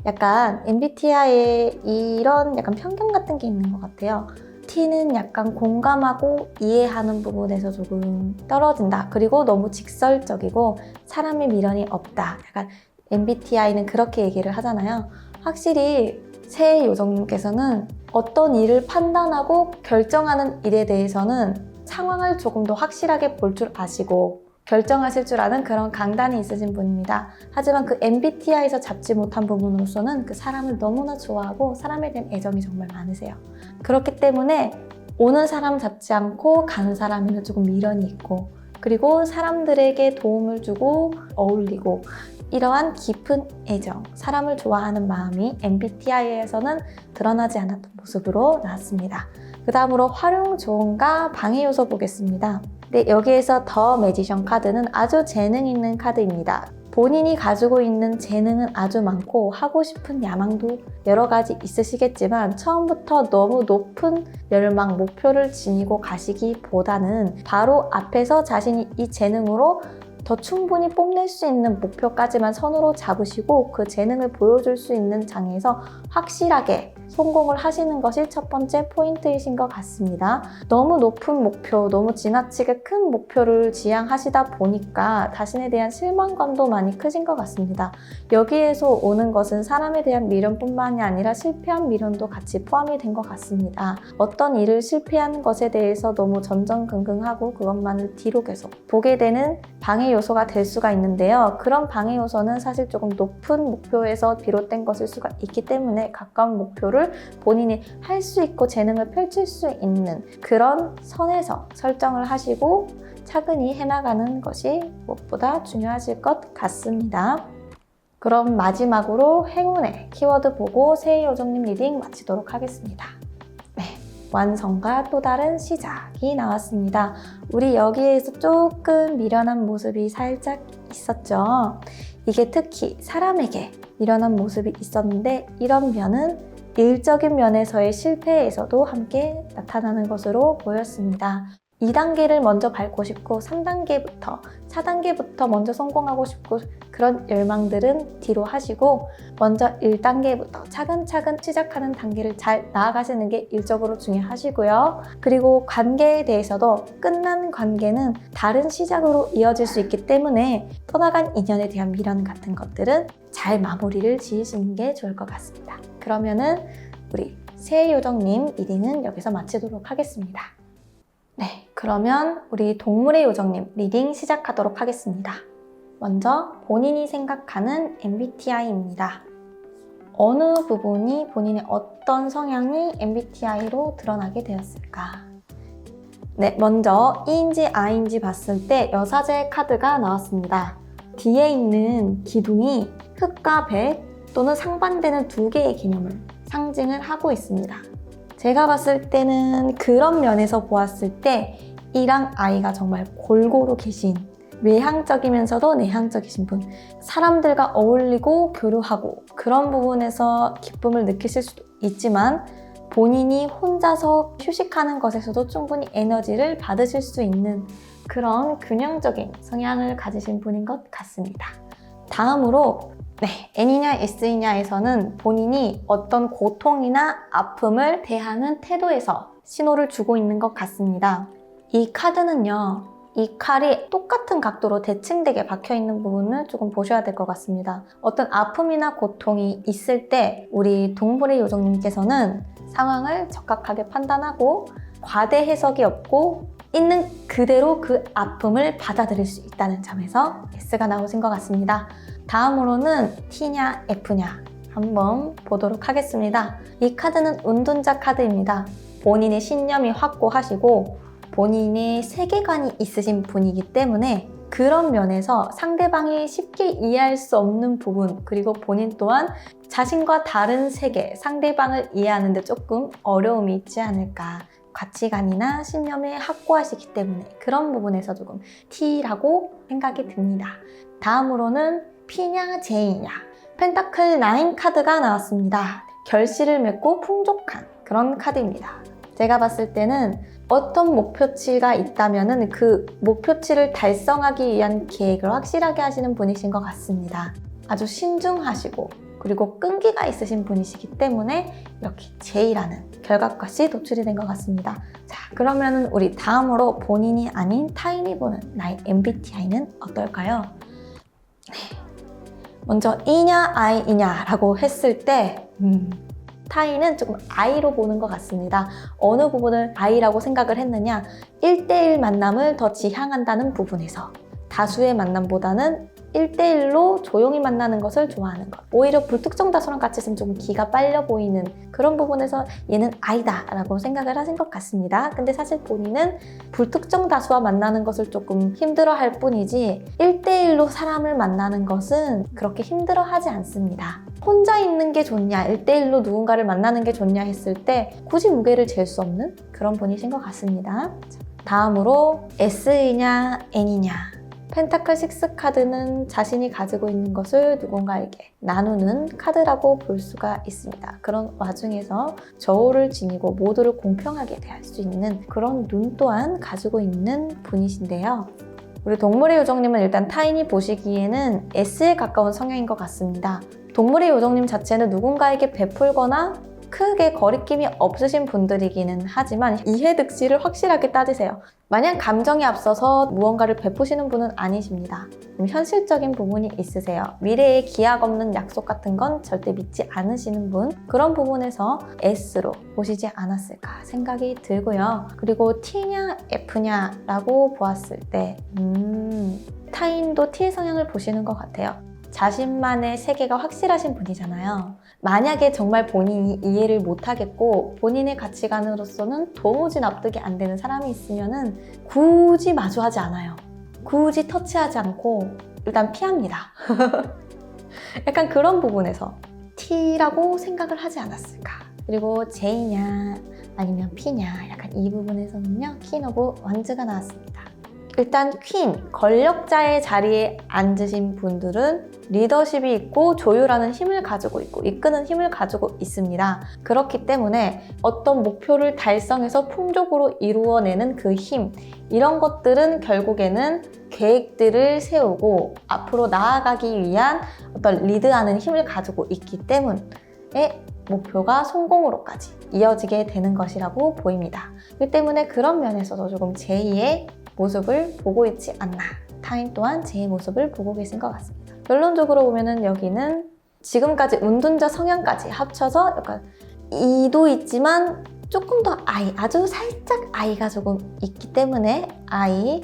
약간 MBTI에 이런 약간 편견 같은 게 있는 것 같아요. T는 약간 공감하고 이해하는 부분에서 조금 떨어진다. 그리고 너무 직설적이고 사람의 미련이 없다. 약간 MBTI는 그렇게 얘기를 하잖아요. 확실히 세혜 요정님께서는 어떤 일을 판단하고 결정하는 일에 대해서는 상황을 조금 더 확실하게 볼 줄 아시고 결정하실 줄 아는 그런 강단이 있으신 분입니다. 하지만 그 MBTI에서 잡지 못한 부분으로서는 그 사람을 너무나 좋아하고 사람에 대한 애정이 정말 많으세요. 그렇기 때문에 오는 사람 잡지 않고 가는 사람에는 조금 미련이 있고 그리고 사람들에게 도움을 주고 어울리고 이러한 깊은 애정, 사람을 좋아하는 마음이 MBTI에서는 드러나지 않았던 모습으로 나왔습니다. 그 다음으로 활용 조언과 방해 요소 보겠습니다. 네, 여기에서 더 매지션 카드는 아주 재능 있는 카드입니다. 본인이 가지고 있는 재능은 아주 많고 하고 싶은 야망도 여러 가지 있으시겠지만 처음부터 너무 높은 열망, 목표를 지니고 가시기보다는 바로 앞에서 자신이 이 재능으로 더 충분히 뽐낼 수 있는 목표까지만 선으로 잡으시고 그 재능을 보여줄 수 있는 장에서 확실하게 성공을 하시는 것이 첫 번째 포인트이신 것 같습니다. 너무 높은 목표, 너무 지나치게 큰 목표를 지향하시다 보니까 자신에 대한 실망감도 많이 크신 것 같습니다. 여기에서 오는 것은 사람에 대한 미련뿐만이 아니라 실패한 미련도 같이 포함이 된 것 같습니다. 어떤 일을 실패하는 것에 대해서 너무 전전긍긍하고 그것만을 뒤로 계속 보게 되는 방해 요소가 될 수가 있는데요. 그런 방해 요소는 사실 조금 높은 목표에서 비롯된 것일 수가 있기 때문에 가까운 목표를 본인이 할 수 있고 재능을 펼칠 수 있는 그런 선에서 설정을 하시고 차근히 해나가는 것이 무엇보다 중요하실 것 같습니다. 그럼 마지막으로 행운의 키워드 보고 새해 요정님 리딩 마치도록 하겠습니다. 네, 완성과 또 다른 시작이 나왔습니다. 우리 여기에서 조금 미련한 모습이 살짝 있었죠. 이게 특히 사람에게 미련한 모습이 있었는데 이런 면은 일적인 면에서의 실패에서도 함께 나타나는 것으로 보였습니다. 2단계를 먼저 밟고 싶고 3단계부터, 4단계부터 먼저 성공하고 싶고 그런 열망들은 뒤로 하시고 먼저 1단계부터 차근차근 시작하는 단계를 잘 나아가시는 게 일적으로 중요하시고요. 그리고 관계에 대해서도 끝난 관계는 다른 시작으로 이어질 수 있기 때문에 떠나간 인연에 대한 미련 같은 것들은 잘 마무리를 지으시는 게 좋을 것 같습니다. 그러면은 우리 새해 요정님 리딩은 여기서 마치도록 하겠습니다. 네, 그러면 우리 동물의 요정님 리딩 시작하도록 하겠습니다. 먼저 본인이 생각하는 MBTI입니다. 어느 부분이 본인의 어떤 성향이 MBTI로 드러나게 되었을까? 네, 먼저 E인지 I인지 봤을 때 여사제 카드가 나왔습니다. 뒤에 있는 기둥이 흑과 백 또는 상반되는 두 개의 개념을 상징을 하고 있습니다. 제가 봤을 때는 그런 면에서 보았을 때 E랑 I가 정말 골고루 계신 외향적이면서도 내향적이신 분, 사람들과 어울리고 교류하고 그런 부분에서 기쁨을 느끼실 수도 있지만 본인이 혼자서 휴식하는 것에서도 충분히 에너지를 받으실 수 있는 그런 균형적인 성향을 가지신 분인 것 같습니다. 다음으로 N이냐 S이냐에서는 본인이 어떤 고통이나 아픔을 대하는 태도에서 신호를 주고 있는 것 같습니다. 이 카드는요, 이 칼이 똑같은 각도로 대칭되게 박혀있는 부분을 조금 보셔야 될 것 같습니다. 어떤 아픔이나 고통이 있을 때 우리 동물의 요정님께서는 상황을 적확하게 판단하고 과대 해석이 없고 있는 그대로 그 아픔을 받아들일 수 있다는 점에서 S가 나오신 것 같습니다. 다음으로는 T냐 F냐 한번 보도록 하겠습니다. 이 카드는 운둔자 카드입니다. 본인의 신념이 확고하시고 본인의 세계관이 있으신 분이기 때문에 그런 면에서 상대방이 쉽게 이해할 수 없는 부분 그리고 본인 또한 자신과 다른 세계, 상대방을 이해하는 데 조금 어려움이 있지 않을까. 가치관이나 신념이 확고하시기 때문에 그런 부분에서 조금 T라고 생각이 듭니다. 다음으로는 P냐 J냐 펜타클 9 카드가 나왔습니다. 결실을 맺고 풍족한 그런 카드입니다. 제가 봤을 때는 어떤 목표치가 있다면 그 목표치를 달성하기 위한 계획을 확실하게 하시는 분이신 것 같습니다. 아주 신중하시고 그리고 끈기가 있으신 분이시기 때문에 이렇게 J라는 결과값이 도출이 된 것 같습니다. 자, 그러면 우리 다음으로 본인이 아닌 타인이 보는 나의 MBTI는 어떨까요? 먼저 E냐 I냐 라고 했을 때 타인은 조금 I로 보는 것 같습니다. 어느 부분을 I라고 생각을 했느냐 1대1 만남을 더 지향한다는 부분에서 다수의 만남보다는 1대1로 조용히 만나는 것을 좋아하는 것. 오히려 불특정 다수랑 같이 있으면 좀 기가 빨려 보이는 그런 부분에서 얘는 I다 라고 생각을 하신 것 같습니다. 근데 사실 본인은 불특정 다수와 만나는 것을 조금 힘들어 할 뿐이지 1대1로 사람을 만나는 것은 그렇게 힘들어 하지 않습니다. 혼자 있는 게 좋냐 1대1로 누군가를 만나는 게 좋냐 했을 때 굳이 무게를 잴 수 없는 그런 분이신 것 같습니다. 다음으로 S이냐 N이냐 펜타클 6 카드는 자신이 가지고 있는 것을 누군가에게 나누는 카드라고 볼 수가 있습니다. 그런 와중에서 저울을 지니고 모두를 공평하게 대할 수 있는 그런 눈 또한 가지고 있는 분이신데요. 우리 동물의 요정님은 일단 타인이 보시기에는 S에 가까운 성향인 것 같습니다. 동물의 요정님 자체는 누군가에게 베풀거나 크게 거리낌이 없으신 분들이기는 하지만 이해득실을 확실하게 따지세요. 마냥 감정이 앞서서 무언가를 베푸시는 분은 아니십니다. 현실적인 부분이 있으세요. 미래에 기약 없는 약속 같은 건 절대 믿지 않으시는 분, 그런 부분에서 S로 보시지 않았을까 생각이 들고요. 그리고 T냐 F냐 라고 보았을 때 타인도 T의 성향을 보시는 것 같아요. 자신만의 세계가 확실하신 분이잖아요. 만약에 정말 본인이 이해를 못하겠고 본인의 가치관으로서는 도무지 납득이 안 되는 사람이 있으면은 굳이 마주하지 않아요. 굳이 터치하지 않고 일단 피합니다. 약간 그런 부분에서 T라고 생각을 하지 않았을까. 그리고 J냐 아니면 P냐 약간 이 부분에서는요. 퀸 오브 원즈가 나왔습니다. 일단 퀸, 권력자의 자리에 앉으신 분들은 리더십이 있고 조율하는 힘을 가지고 있고 이끄는 힘을 가지고 있습니다. 그렇기 때문에 어떤 목표를 달성해서 풍족으로 이루어내는 그 힘, 이런 것들은 결국에는 계획들을 세우고 앞으로 나아가기 위한 어떤 리드하는 힘을 가지고 있기 때문에 목표가 성공으로까지 이어지게 되는 것이라고 보입니다. 그 때문에 그런 면에서도 조금 제2의 모습을 보고 있지 않나. 타인 또한 제 모습을 보고 계신 것 같습니다. 결론적으로 보면은 여기는 지금까지 운둔자 성향까지 합쳐서 약간 E도 있지만 조금 더 I, 아주 살짝 I가 조금 있기 때문에 I,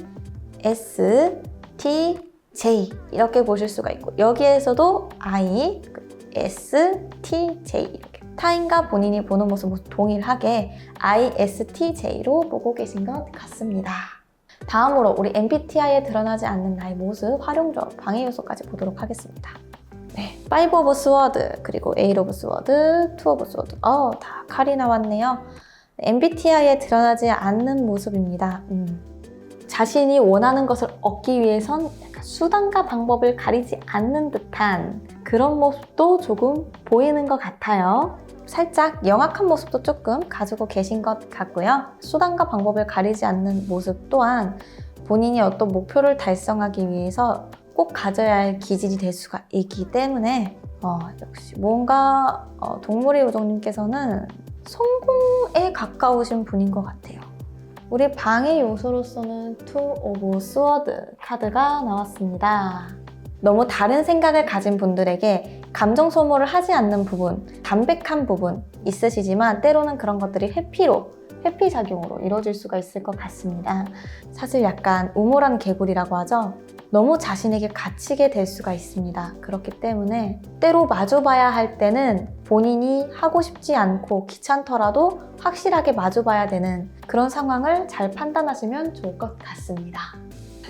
S, T, J 이렇게 보실 수가 있고 여기에서도 I, S, T, J 이렇게 타인과 본인이 보는 모습 동일하게 I, S, T, J로 보고 계신 것 같습니다. 다음으로 우리 MBTI에 드러나지 않는 나의 모습, 활용적, 방해 요소까지 보도록 하겠습니다. 네, 5 오브 스워드, 그리고 8 오브 스워드, 2 오브 스워드. 다 칼이 나왔네요. MBTI에 드러나지 않는 모습입니다. 자신이 원하는 것을 얻기 위해선 약간 수단과 방법을 가리지 않는 듯한 그런 모습도 조금 보이는 것 같아요. 살짝 영악한 모습도 조금 가지고 계신 것 같고요. 수단과 방법을 가리지 않는 모습 또한 본인이 어떤 목표를 달성하기 위해서 꼭 가져야 할 기질이 될 수가 있기 때문에 역시 뭔가 동물의 요정님께서는 성공에 가까우신 분인 것 같아요. 우리 방해 요소로서는 2 오브 스워드 카드가 나왔습니다. 너무 다른 생각을 가진 분들에게 감정 소모를 하지 않는 부분, 담백한 부분 있으시지만 때로는 그런 것들이 회피작용으로 이루어질 수가 있을 것 같습니다. 사실 약간 우물안 개구리라고 하죠. 너무 자신에게 갇히게 될 수가 있습니다. 그렇기 때문에 때로 마주봐야 할 때는 본인이 하고 싶지 않고 귀찮더라도 확실하게 마주봐야 되는 그런 상황을 잘 판단하시면 좋을 것 같습니다.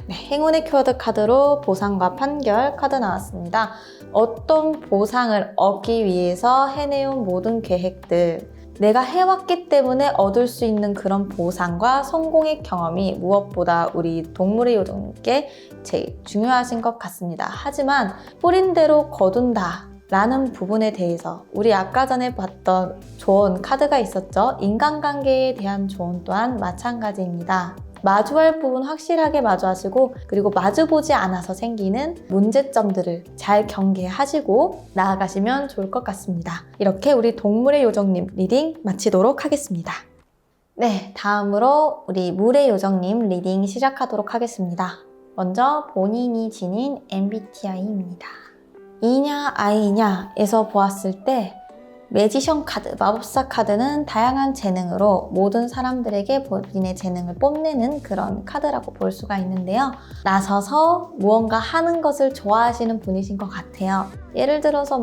네, 행운의 키워드 카드로 보상과 판결 카드 나왔습니다. 어떤 보상을 얻기 위해서 해내온 모든 계획들, 내가 해왔기 때문에 얻을 수 있는 그런 보상과 성공의 경험이 무엇보다 우리 동물의 요정님께 제일 중요하신 것 같습니다. 하지만 뿌린 대로 거둔다 라는 부분에 대해서 우리 아까 전에 봤던 조언 카드가 있었죠. 인간관계에 대한 조언 또한 마찬가지입니다. 마주할 부분 확실하게 마주하시고 그리고 마주보지 않아서 생기는 문제점들을 잘 경계하시고 나아가시면 좋을 것 같습니다. 이렇게 우리 동물의 요정님 리딩 마치도록 하겠습니다. 네, 다음으로 우리 물의 요정님 리딩 시작하도록 하겠습니다. 먼저 본인이 지닌 MBTI입니다. E냐 I냐에서 보았을 때 매지션 카드, 마법사 카드는 다양한 재능으로 모든 사람들에게 본인의 재능을 뽐내는 그런 카드라고 볼 수가 있는데요. 나서서 무언가 하는 것을 좋아하시는 분이신 것 같아요. 예를 들어서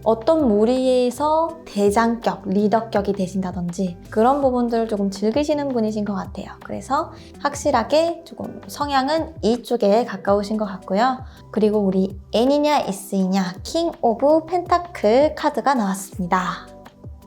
어떤 무리에서 대장격, 리더격이 되신다든지 그런 부분들을 조금 즐기시는 분이신 것 같아요. 그래서 확실하게 조금 성향은 이쪽에 가까우신 것 같고요. 그리고 우리 N이냐 S이냐 킹 오브 펜타클 카드가 나왔습니다.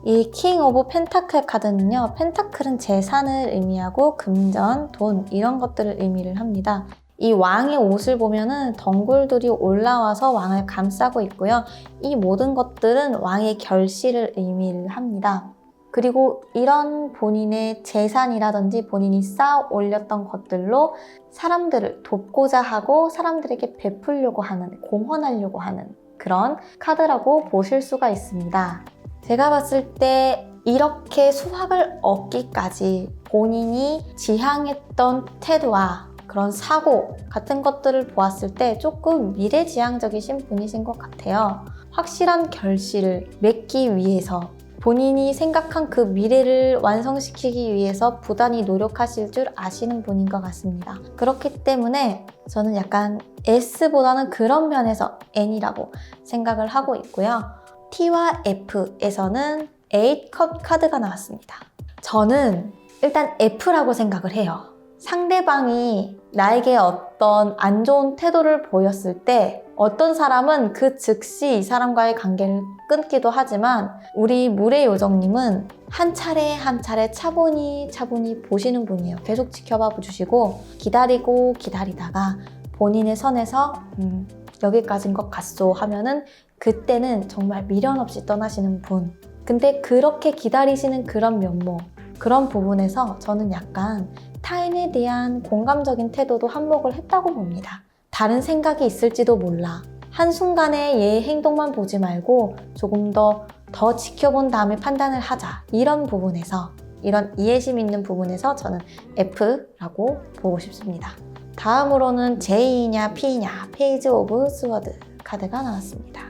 이 킹 오브 펜타클 카드는요. 펜타클은 재산을 의미하고 금전, 돈 이런 것들을 의미를 합니다. 이 왕의 옷을 보면은 덩굴들이 올라와서 왕을 감싸고 있고요. 이 모든 것들은 왕의 결실을 의미를 합니다. 그리고 이런 본인의 재산이라든지 본인이 쌓아 올렸던 것들로 사람들을 돕고자 하고 사람들에게 베풀려고 하는, 공헌하려고 하는 그런 카드라고 보실 수가 있습니다. 제가 봤을 때 이렇게 수확을 얻기까지 본인이 지향했던 태도와 그런 사고 같은 것들을 보았을 때 조금 미래지향적이신 분이신 것 같아요. 확실한 결실을 맺기 위해서 본인이 생각한 그 미래를 완성시키기 위해서 부단히 노력하실 줄 아시는 분인 것 같습니다. 그렇기 때문에 저는 약간 S보다는 그런 면에서 N이라고 생각을 하고 있고요. T와 F에서는 8컵 카드가 나왔습니다. 저는 일단 F라고 생각을 해요. 상대방이 나에게 어떤 안 좋은 태도를 보였을 때 어떤 사람은 그 즉시 이 사람과의 관계를 끊기도 하지만 우리 물의 요정님은 한 차례 한 차례 차분히 보시는 분이에요. 계속 지켜봐 주시고 기다리고 기다리다가 본인의 선에서 여기까지인 것 같소 하면은 그때는 정말 미련 없이 떠나시는 분. 근데 그렇게 기다리시는 그런 면모, 그런 부분에서 저는 약간 타인에 대한 공감적인 태도도 한몫을 했다고 봅니다. 다른 생각이 있을지도 몰라. 한순간에 얘의 행동만 보지 말고 조금 더 지켜본 다음에 판단을 하자. 이런 부분에서, 이런 이해심 있는 부분에서 저는 F라고 보고 싶습니다. 다음으로는 J냐 P냐 페이지 오브 스워드 카드가 나왔습니다.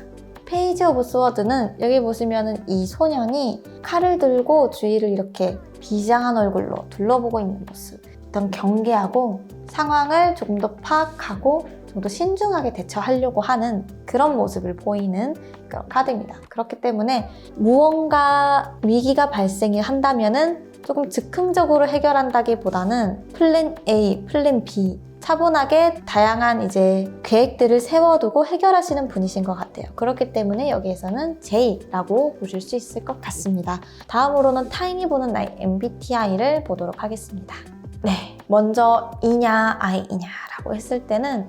페이지 오브 스워드는 여기 보시면은 이 소년이 칼을 들고 주위를 이렇게 비장한 얼굴로 둘러보고 있는 모습. 어떤 경계하고 상황을 조금 더 파악하고 좀 더 신중하게 대처하려고 하는 그런 모습을 보이는 그런 카드입니다. 그렇기 때문에 무언가 위기가 발생을 한다면은 조금 즉흥적으로 해결한다기보다는 플랜 A, 플랜 B 차분하게 다양한 이제 계획들을 세워두고 해결하시는 분이신 것 같아요. 그렇기 때문에 여기에서는 J라고 보실 수 있을 것 같습니다. 다음으로는 타인이 보는 나의 MBTI를 보도록 하겠습니다. 네, 먼저 E냐 I냐 라고 했을 때는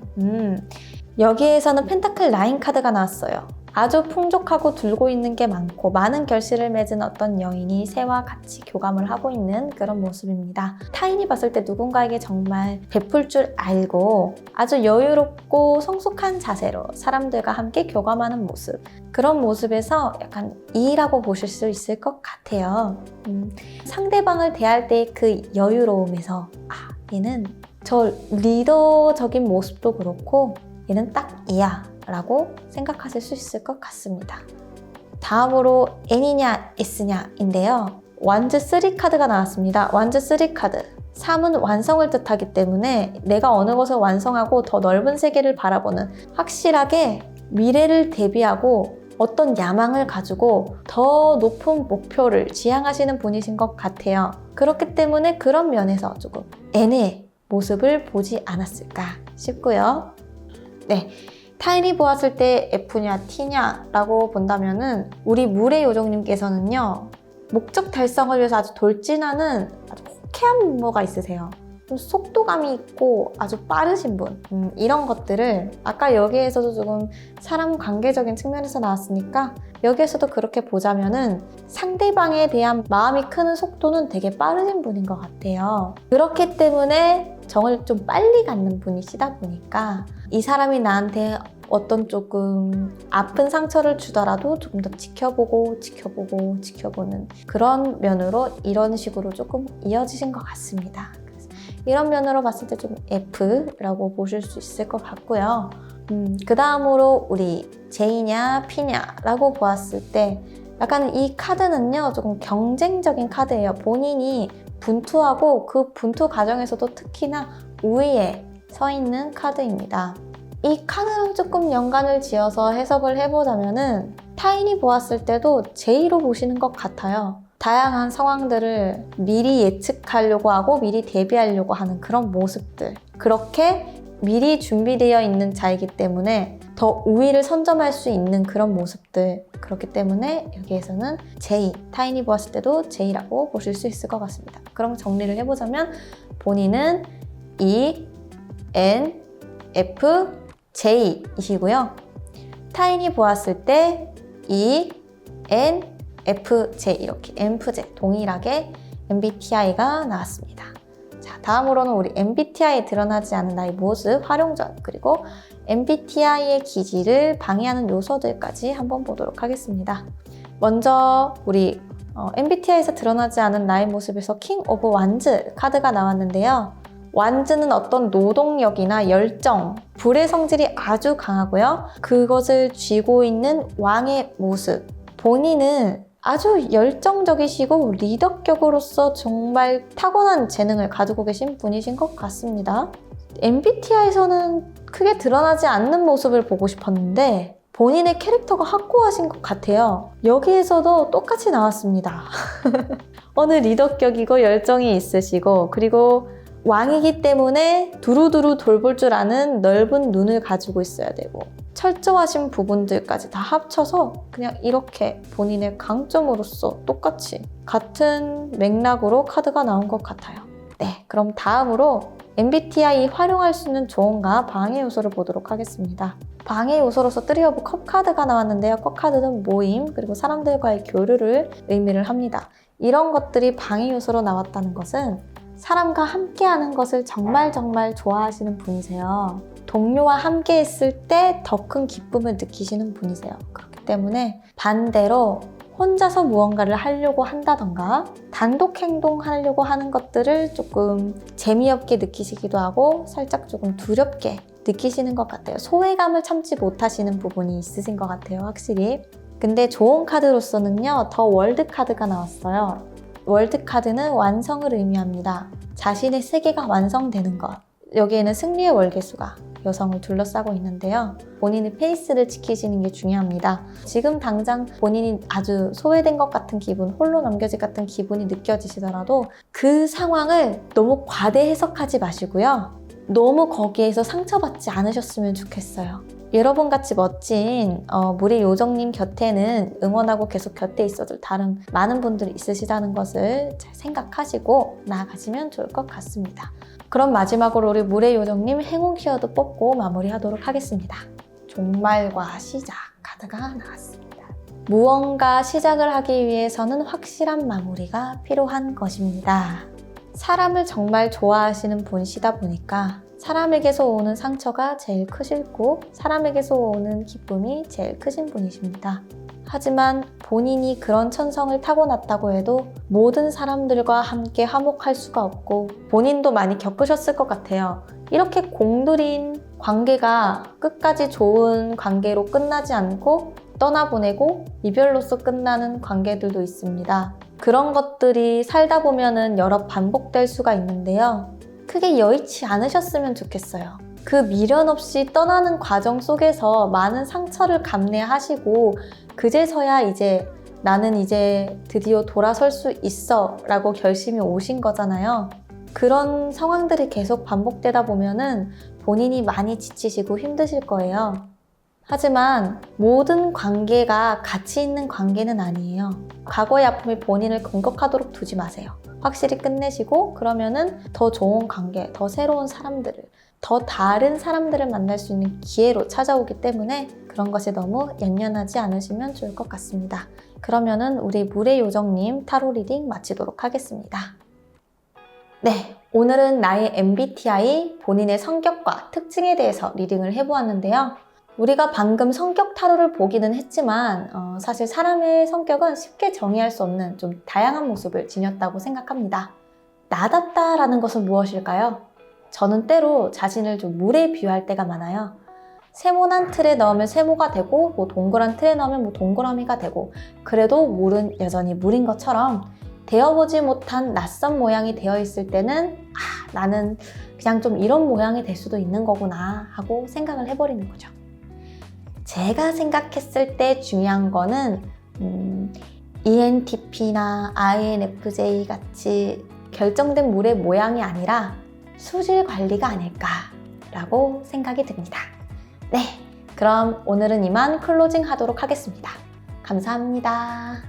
여기에서는 펜타클 9 카드가 나왔어요. 아주 풍족하고 들고 있는 게 많고 많은 결실을 맺은 어떤 여인이 새와 같이 교감을 하고 있는 그런 모습입니다. 타인이 봤을 때 누군가에게 정말 베풀 줄 알고 아주 여유롭고 성숙한 자세로 사람들과 함께 교감하는 모습, 그런 모습에서 약간 E라고 보실 수 있을 것 같아요. 상대방을 대할 때 그 여유로움에서 얘는 저 리더적인 모습도 그렇고 얘는 딱 E야 라고 생각하실 수 있을 것 같습니다. 다음으로 N이냐 S냐 인데요. 완즈 3 카드가 나왔습니다. 완즈 3 카드. 3은 완성을 뜻하기 때문에 내가 어느 것을 완성하고 더 넓은 세계를 바라보는, 확실하게 미래를 대비하고 어떤 야망을 가지고 더 높은 목표를 지향하시는 분이신 것 같아요. 그렇기 때문에 그런 면에서 조금 N의 모습을 보지 않았을까 싶고요. 네. 타인이 보았을 때 F냐 T냐 라고 본다면은 우리 물의 요정님께서는요, 목적 달성을 위해서 아주 돌진하는 아주 호쾌한 면모가 있으세요. 좀 속도감이 있고 아주 빠르신 분, 이런 것들을 아까 여기에서도 조금 사람 관계적인 측면에서 나왔으니까 여기에서도 그렇게 보자면은 상대방에 대한 마음이 크는 속도는 되게 빠르신 분인 것 같아요. 그렇기 때문에 정을 좀 빨리 갖는 분이시다 보니까 이 사람이 나한테 어떤 조금 아픈 상처를 주더라도 조금 더 지켜보는 그런 면으로 이런 식으로 조금 이어지신 것 같습니다. 그래서 이런 면으로 봤을 때 좀 F라고 보실 수 있을 것 같고요. 그 다음으로 우리 J냐 P냐 라고 보았을 때 약간 이 카드는요, 조금 경쟁적인 카드예요. 본인이 분투하고 그 분투 과정에서도 특히나 우위에 서 있는 카드입니다. 이 카드랑 조금 연관을 지어서 해석을 해보자면은 타인이 보았을 때도 J로 보시는 것 같아요. 다양한 상황들을 미리 예측하려고 하고 미리 대비하려고 하는 그런 모습들, 그렇게 미리 준비되어 있는 자이기 때문에 더 우위를 선점할 수 있는 그런 모습들, 그렇기 때문에 여기에서는 J, 타인이 보았을 때도 J라고 보실 수 있을 것 같습니다. 그럼 정리를 해보자면 본인은 E, N, ENFJ이시고요. 타인이 보았을 때 ENFJ 이렇게 ENFJ 동일하게 MBTI가 나왔습니다. 자, 다음으로는 우리 MBTI에 드러나지 않은 나의 모습, 활용전, 그리고 MBTI의 기질을 방해하는 요소들까지 한번 보도록 하겠습니다. 먼저 우리 MBTI에서 드러나지 않은 나의 모습에서 킹 오브 완즈 카드가 나왔는데요. 완즈는 어떤 노동력이나 열정, 불의 성질이 아주 강하고요. 그것을 쥐고 있는 왕의 모습. 본인은 아주 열정적이시고 리더격으로서 정말 타고난 재능을 가지고 계신 분이신 것 같습니다. MBTI에서는 크게 드러나지 않는 모습을 보고 싶었는데 본인의 캐릭터가 확고하신 것 같아요. 여기에서도 똑같이 나왔습니다. 어느 리더격이고 열정이 있으시고 그리고 왕이기 때문에 두루두루 돌볼 줄 아는 넓은 눈을 가지고 있어야 되고 철저하신 부분들까지 다 합쳐서 그냥 이렇게 본인의 강점으로서 똑같이 같은 맥락으로 카드가 나온 것 같아요. 네, 그럼 다음으로 MBTI 활용할 수 있는 조언과 방해 요소를 보도록 하겠습니다. 방해 요소로서 3 오브 컵 카드가 나왔는데요. 컵 카드는 모임 그리고 사람들과의 교류를 의미를 합니다. 이런 것들이 방해 요소로 나왔다는 것은 사람과 함께하는 것을 정말 좋아하시는 분이세요. 동료와 함께 했을 때 더 큰 기쁨을 느끼시는 분이세요. 그렇기 때문에 반대로 혼자서 무언가를 하려고 한다던가 단독 행동하려고 하는 것들을 조금 재미없게 느끼시기도 하고 살짝 조금 두렵게 느끼시는 것 같아요. 소외감을 참지 못하시는 부분이 있으신 것 같아요, 확실히. 근데 좋은 카드로서는요, 더 월드 카드가 나왔어요. 월드 카드는 완성을 의미합니다. 자신의 세계가 완성되는 것. 여기에는 승리의 월계수가 여성을 둘러싸고 있는데요. 본인의 페이스를 지키시는 게 중요합니다. 지금 당장 본인이 아주 소외된 것 같은 기분, 홀로 남겨질 같은 기분이 느껴지시더라도 그 상황을 너무 과대 해석하지 마시고요. 너무 거기에서 상처받지 않으셨으면 좋겠어요. 여러분같이 멋진 물의 요정님 곁에는 응원하고 계속 곁에 있어줄 다른 많은 분들이 있으시다는 것을 잘 생각하시고 나아가시면 좋을 것 같습니다. 그럼 마지막으로 우리 물의 요정님 행운 키워드 뽑고 마무리하도록 하겠습니다. 종말과 시작 카드가 나왔습니다. 무언가 시작을 하기 위해서는 확실한 마무리가 필요한 것입니다. 사람을 정말 좋아하시는 분이시다 보니까 사람에게서 오는 상처가 제일 크시고 사람에게서 오는 기쁨이 제일 크신 분이십니다. 하지만 본인이 그런 천성을 타고났다고 해도 모든 사람들과 함께 화목할 수가 없고 본인도 많이 겪으셨을 것 같아요. 이렇게 공들인 관계가 끝까지 좋은 관계로 끝나지 않고 떠나보내고 이별로서 끝나는 관계들도 있습니다. 그런 것들이 살다 보면은 여러 반복될 수가 있는데요. 크게 여의치 않으셨으면 좋겠어요. 그 미련 없이 떠나는 과정 속에서 많은 상처를 감내하시고 그제서야 이제 나는 이제 드디어 돌아설 수 있어 라고 결심이 오신 거잖아요. 그런 상황들이 계속 반복되다 보면은 본인이 많이 지치시고 힘드실 거예요. 하지만 모든 관계가 가치 있는 관계는 아니에요. 과거의 아픔이 본인을 공격하도록 두지 마세요. 확실히 끝내시고 그러면은 더 좋은 관계, 더 새로운 사람들을, 더 다른 사람들을 만날 수 있는 기회로 찾아오기 때문에 그런 것에 너무 연연하지 않으시면 좋을 것 같습니다. 그러면은 우리 물의 요정님 타로 리딩 마치도록 하겠습니다. 네, 오늘은 나의 MBTI, 본인의 성격과 특징에 대해서 리딩을 해보았는데요. 우리가 방금 성격 타로를 보기는 했지만 사실 사람의 성격은 쉽게 정의할 수 없는 좀 다양한 모습을 지녔다고 생각합니다. 나답다라는 것은 무엇일까요? 저는 때로 자신을 좀 물에 비유할 때가 많아요. 세모난 틀에 넣으면 세모가 되고 동그란 틀에 넣으면 동그라미가 되고 그래도 물은 여전히 물인 것처럼 되어보지 못한 낯선 모양이 되어 있을 때는 나는 그냥 좀 이런 모양이 될 수도 있는 거구나 하고 생각을 해버리는 거죠. 제가 생각했을 때 중요한 거는 ENTP나 INFJ 같이 결정된 물의 모양이 아니라 수질 관리가 아닐까라고 생각이 듭니다. 네, 그럼 오늘은 이만 클로징 하도록 하겠습니다. 감사합니다.